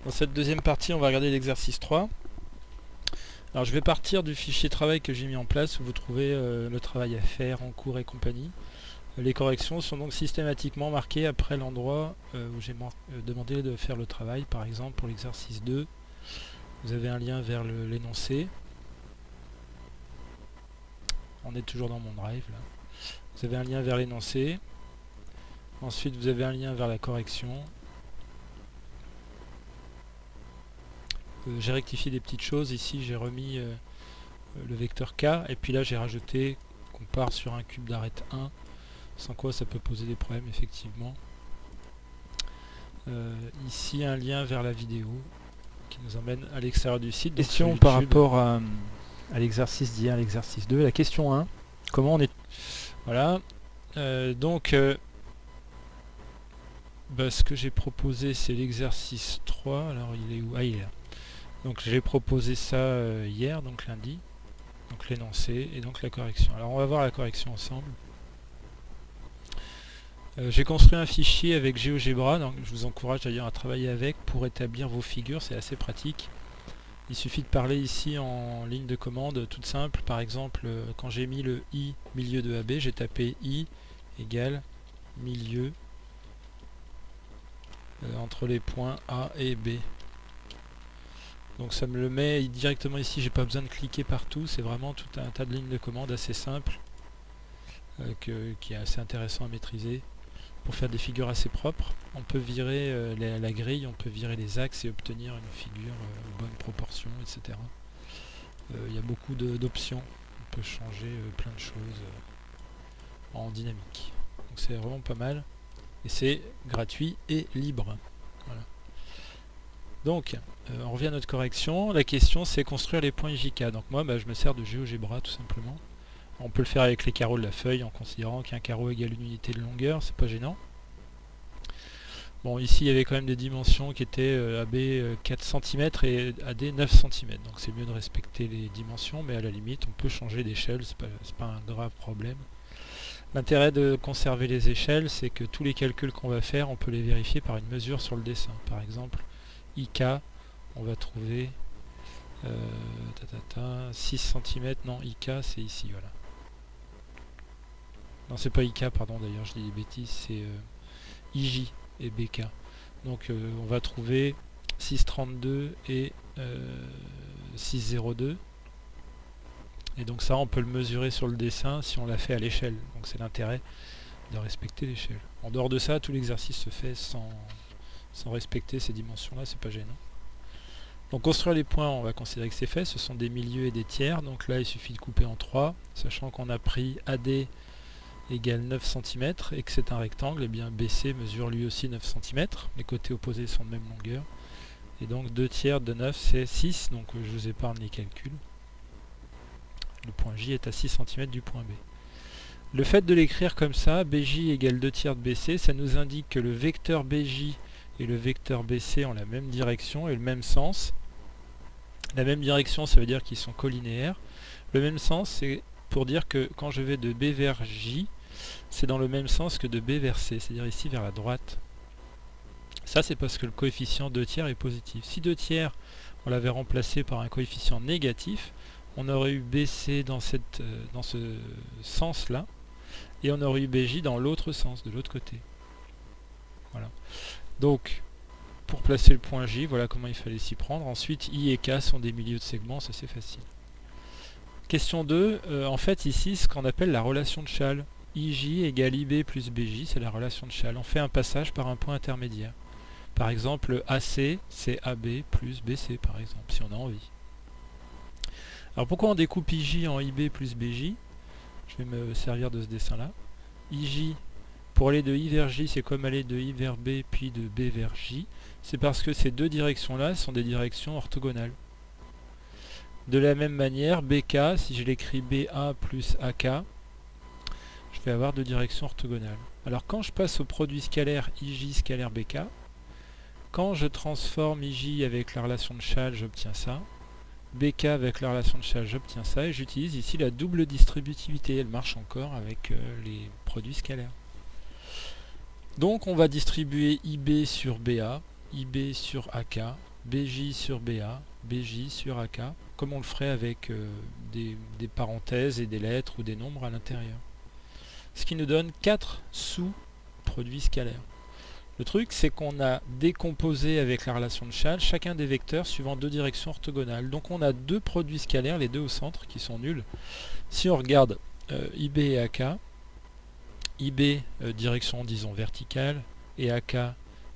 Dans cette deuxième partie, on va regarder l'exercice 3. Alors je vais partir du fichier travail que j'ai mis en place où vous trouvez le travail à faire en cours et compagnie. Les corrections sont donc systématiquement marquées après l'endroit où j'ai demandé de faire le travail. Par exemple pour l'exercice 2, vous avez un lien vers l'énoncé. On est toujours dans mon drive là. Vous avez un lien vers l'énoncé. Ensuite vous avez un lien vers la correction. J'ai rectifié des petites choses. Ici j'ai remis le vecteur K et puis là j'ai rajouté qu'on part sur un cube d'arête 1, sans quoi ça peut poser des problèmes effectivement. Ici un lien vers la vidéo qui nous emmène à l'extérieur du site. Question par rapport à l'exercice d'hier, l'exercice 2. La question 1, comment on est... Voilà. Ce que j'ai proposé c'est l'exercice 3. Alors il est où? Ah, il est là. Donc j'ai proposé ça hier, donc lundi. Donc l'énoncé et donc la correction. Alors on va voir la correction ensemble. J'ai construit un fichier avec GeoGebra, donc je vous encourage d'ailleurs à travailler avec pour établir vos figures, c'est assez pratique. Il suffit de parler ici en ligne de commande toute simple. Par exemple, quand j'ai mis le i milieu de AB, j'ai tapé i égale milieu entre les points A et B. Donc ça me le met directement ici, j'ai pas besoin de cliquer partout, c'est vraiment tout un tas de lignes de commande assez simples qui est assez intéressant à maîtriser pour faire des figures assez propres. On peut virer la grille, on peut virer les axes et obtenir une figure bonne proportion, etc. Il y a beaucoup d'options, on peut changer plein de choses en dynamique. Donc c'est vraiment pas mal et c'est gratuit et libre. Voilà. Donc, on revient à notre correction. La question, c'est construire les points JK. Donc moi, je me sers de GeoGebra tout simplement. On peut le faire avec les carreaux de la feuille en considérant qu'un carreau égale une unité de longueur, c'est pas gênant. Bon, ici, il y avait quand même des dimensions qui étaient AB 4 cm et AD 9 cm. Donc c'est mieux de respecter les dimensions, mais à la limite, on peut changer d'échelle, c'est pas un grave problème. L'intérêt de conserver les échelles, c'est que tous les calculs qu'on va faire, on peut les vérifier par une mesure sur le dessin. Par exemple, IK, on va trouver 6 cm, non, IK c'est ici, voilà. Non, c'est pas IK, pardon, d'ailleurs, je dis des bêtises, c'est IJ et BK. Donc on va trouver 632 et 602. Et donc ça, on peut le mesurer sur le dessin si on l'a fait à l'échelle. Donc c'est l'intérêt de respecter l'échelle. En dehors de ça, tout l'exercice se fait sans respecter ces dimensions-là, c'est pas gênant. Donc construire les points, on va considérer que c'est fait, ce sont des milieux et des tiers, donc là il suffit de couper en 3, sachant qu'on a pris AD égale 9 cm et que c'est un rectangle, et bien BC mesure lui aussi 9 cm, les côtés opposés sont de même longueur, et donc 2 tiers de 9 c'est 6, donc je vous épargne les calculs. Le point J est à 6 cm du point B. Le fait de l'écrire comme ça, BJ égale 2 tiers de BC, ça nous indique que le vecteur BJ et le vecteur BC ont la même direction et le même sens. La même direction, ça veut dire qu'ils sont collinéaires. Le même sens, c'est pour dire que quand je vais de B vers J, c'est dans le même sens que de B vers C, c'est-à-dire ici vers la droite. Ça, c'est parce que le coefficient 2 tiers est positif. Si 2 tiers, on l'avait remplacé par un coefficient négatif, on aurait eu BC dans ce sens-là, et on aurait eu BJ dans l'autre sens, de l'autre côté. Voilà. Donc, pour placer le point J, voilà comment il fallait s'y prendre. Ensuite, I et K sont des milieux de segments, ça c'est facile. Question 2, en fait ici, ce qu'on appelle la relation de Chasles. IJ égale IB plus BJ, c'est la relation de Chasles. On fait un passage par un point intermédiaire. Par exemple, AC, c'est AB plus BC, par exemple, si on a envie. Alors pourquoi on découpe IJ en IB plus BJ? Je vais me servir de ce dessin-là. IJ, pour aller de I vers J, c'est comme aller de I vers B, puis de B vers J. C'est parce que ces deux directions-là sont des directions orthogonales. De la même manière, BK, si je l'écris BA plus AK, je vais avoir deux directions orthogonales. Alors quand je passe au produit scalaire IJ scalaire BK, quand je transforme IJ avec la relation de Chasles, j'obtiens ça. BK avec la relation de Chasles, j'obtiens ça. Et j'utilise ici la double distributivité. Elle marche encore avec les produits scalaires. Donc on va distribuer IB sur BA, IB sur AK, BJ sur BA, BJ sur AK, comme on le ferait avec des parenthèses et des lettres ou des nombres à l'intérieur. Ce qui nous donne 4 sous-produits scalaires. Le truc, c'est qu'on a décomposé avec la relation de Chasles chacun des vecteurs suivant deux directions orthogonales. Donc on a deux produits scalaires, les deux au centre, qui sont nuls. Si on regarde IB et AK, IB direction disons verticale et AK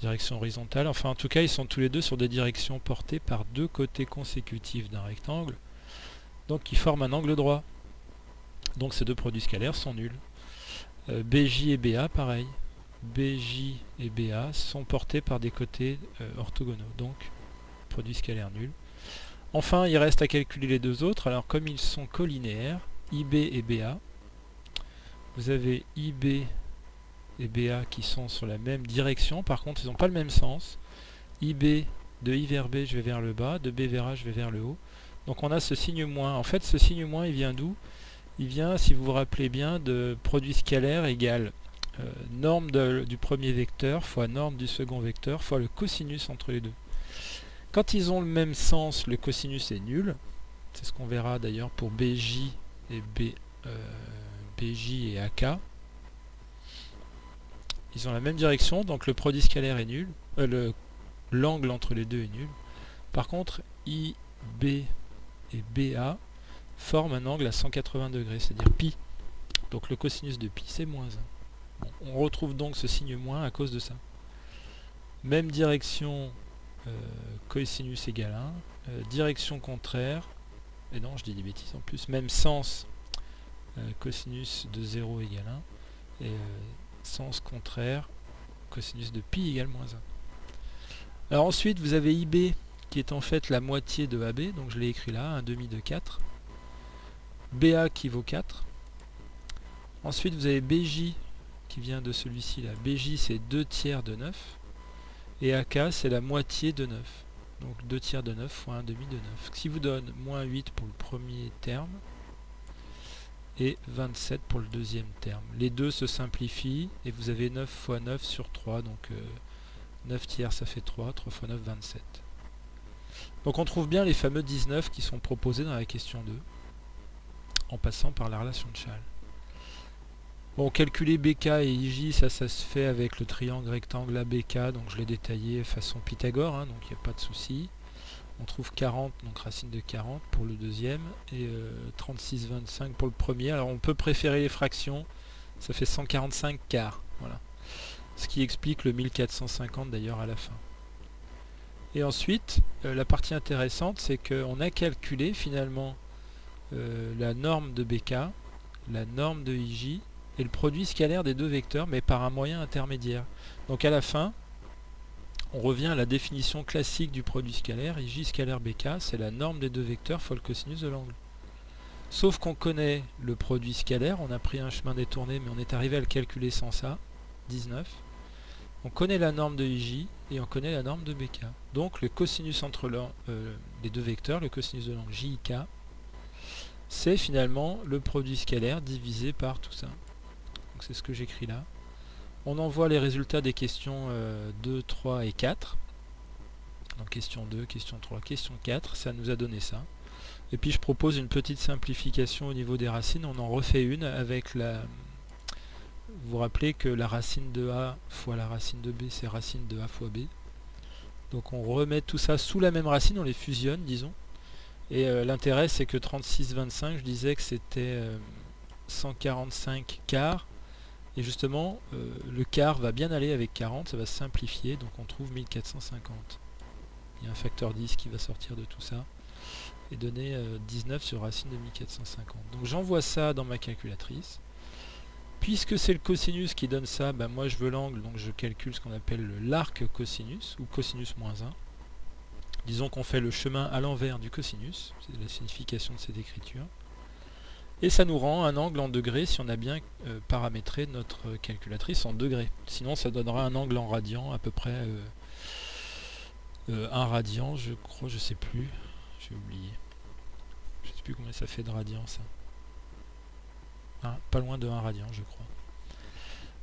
direction horizontale, enfin en tout cas ils sont tous les deux sur des directions portées par deux côtés consécutifs d'un rectangle, donc qui forment un angle droit. Donc ces deux produits scalaires sont nuls. BJ et BA pareil. BJ et BA sont portés par des côtés orthogonaux, donc produit scalaire nul. Enfin, il reste à calculer les deux autres. Alors comme ils sont collinéaires, IB et BA, vous avez IB et BA qui sont sur la même direction, par contre ils n'ont pas le même sens. IB, de I vers B je vais vers le bas, de B vers A je vais vers le haut. Donc on a ce signe moins. En fait ce signe moins il vient d'où? Il vient, si vous vous rappelez bien, de produit scalaire égale norme du premier vecteur fois norme du second vecteur fois le cosinus entre les deux. Quand ils ont le même sens, le cosinus est nul. C'est ce qu'on verra d'ailleurs pour BJ et BJ et AK. Ils ont la même direction, donc le produit scalaire est nul. L'angle entre les deux est nul. Par contre, IB et BA forment un angle à 180 degrés, c'est-à-dire pi. Donc le cosinus de pi, c'est moins 1. Bon, on retrouve donc ce signe moins à cause de ça. Même direction, cosinus égale 1. Direction contraire, et non, je dis des bêtises en plus. Même sens, cosinus de 0 égale 1. Et sens contraire, cosinus de pi égale moins 1. Alors ensuite, vous avez IB qui est en fait la moitié de AB, donc je l'ai écrit là, un demi de 4. BA qui vaut 4. Ensuite, vous avez BJ qui vient de celui-ci là. BJ c'est 2 tiers de 9. Et AK c'est la moitié de 9. Donc 2 tiers de 9 fois 1 demi de 9. Ce qui vous donne moins 8 pour le premier terme et 27 pour le deuxième terme. Les deux se simplifient et vous avez 9 fois 9 sur 3. Donc 9 tiers ça fait 3. 3 fois 9, 27. Donc on trouve bien les fameux 19 qui sont proposés dans la question 2 en passant par la relation de Chasles. Bon, calculer BK et IJ, ça se fait avec le triangle rectangle ABK, donc je l'ai détaillé façon Pythagore, donc il n'y a pas de souci. On trouve 40, donc racine de 40 pour le deuxième, et 36,25 pour le premier. Alors on peut préférer les fractions, ça fait 145 quarts, voilà. Ce qui explique le 1450 d'ailleurs à la fin. Et ensuite, la partie intéressante, c'est qu'on a calculé finalement la norme de BK, la norme de IJ, et le produit scalaire des deux vecteurs, mais par un moyen intermédiaire. Donc à la fin, on revient à la définition classique du produit scalaire. IJ scalaire BK, c'est la norme des deux vecteurs fois le cosinus de l'angle. Sauf qu'on connaît le produit scalaire, on a pris un chemin détourné, mais on est arrivé à le calculer sans ça, 19. On connaît la norme de IJ et on connaît la norme de BK. Donc le cosinus entre les deux vecteurs, le cosinus de l'angle JK, c'est finalement le produit scalaire divisé par tout ça. Donc c'est ce que j'écris là. On envoie les résultats des questions 2, 3 et 4. Donc question 2, question 3, question 4, ça nous a donné ça. Et puis je propose une petite simplification au niveau des racines. On en refait une avec la... Vous vous rappelez que la racine de A fois la racine de B, c'est racine de A fois B. Donc on remet tout ça sous la même racine, on les fusionne, disons. Et l'intérêt, c'est que 36,25, je disais que c'était 145 quarts. Et justement, le quart va bien aller avec 40, ça va se simplifier, donc on trouve 1450. Il y a un facteur 10 qui va sortir de tout ça, et donner 19 sur racine de 1450. Donc j'envoie ça dans ma calculatrice. Puisque c'est le cosinus qui donne ça, ben moi je veux l'angle, donc je calcule ce qu'on appelle l'arc cosinus, ou cosinus moins 1. Disons qu'on fait le chemin à l'envers du cosinus, c'est la signification de cette écriture. Et ça nous rend un angle en degrés si on a bien paramétré notre calculatrice en degrés. Sinon ça donnera un angle en radian, à peu près 1 radian, je crois, je sais plus, j'ai oublié. Je sais plus combien ça fait de radian ça. Pas loin de 1 radian je crois.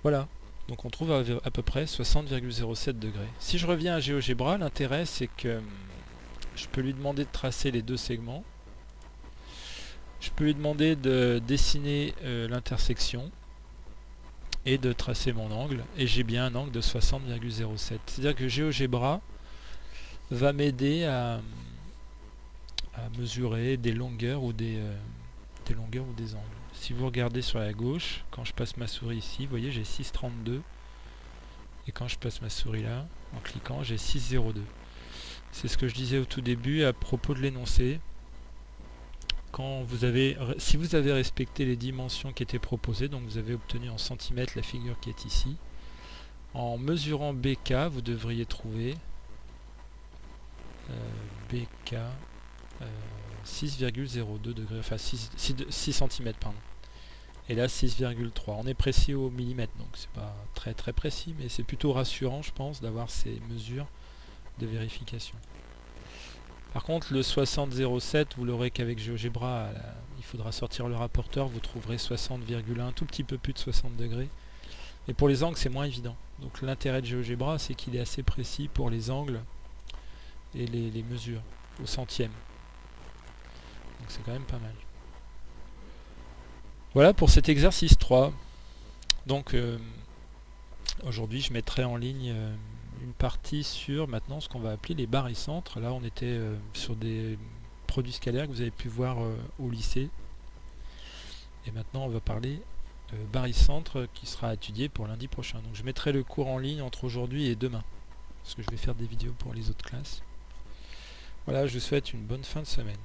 Voilà, donc on trouve à peu près 60,07 degrés. Si je reviens à GeoGebra, l'intérêt c'est que je peux lui demander de tracer les deux segments. Je peux lui demander de dessiner l'intersection et de tracer mon angle. Et j'ai bien un angle de 60,07. C'est-à-dire que GeoGebra va m'aider à mesurer des longueurs ou des angles. Si vous regardez sur la gauche, quand je passe ma souris ici, vous voyez j'ai 6,32. Et quand je passe ma souris là, en cliquant, j'ai 6,02. C'est ce que je disais au tout début à propos de l'énoncé. Si vous avez respecté les dimensions qui étaient proposées, donc vous avez obtenu en centimètres la figure qui est ici, en mesurant BK, vous devriez trouver BK 6,02 degrés, enfin 6 cm, pardon. Et là 6,3. On est précis au millimètre, donc c'est pas très très précis, mais c'est plutôt rassurant, je pense, d'avoir ces mesures de vérification. Par contre, le 60,07, vous l'aurez qu'avec GeoGebra, il faudra sortir le rapporteur, vous trouverez 60,1, tout petit peu plus de 60 degrés. Et pour les angles, c'est moins évident. Donc l'intérêt de GeoGebra, c'est qu'il est assez précis pour les angles et les mesures, au centième. Donc c'est quand même pas mal. Voilà pour cet exercice 3. Donc aujourd'hui, je mettrai en ligne une partie sur maintenant ce qu'on va appeler les barycentres. Là on était sur des produits scalaires que vous avez pu voir au lycée, et maintenant on va parler barycentres qui sera étudié pour lundi prochain. Donc je mettrai le cours en ligne entre aujourd'hui et demain, parce que je vais faire des vidéos pour les autres classes. Voilà, je vous souhaite une bonne fin de semaine.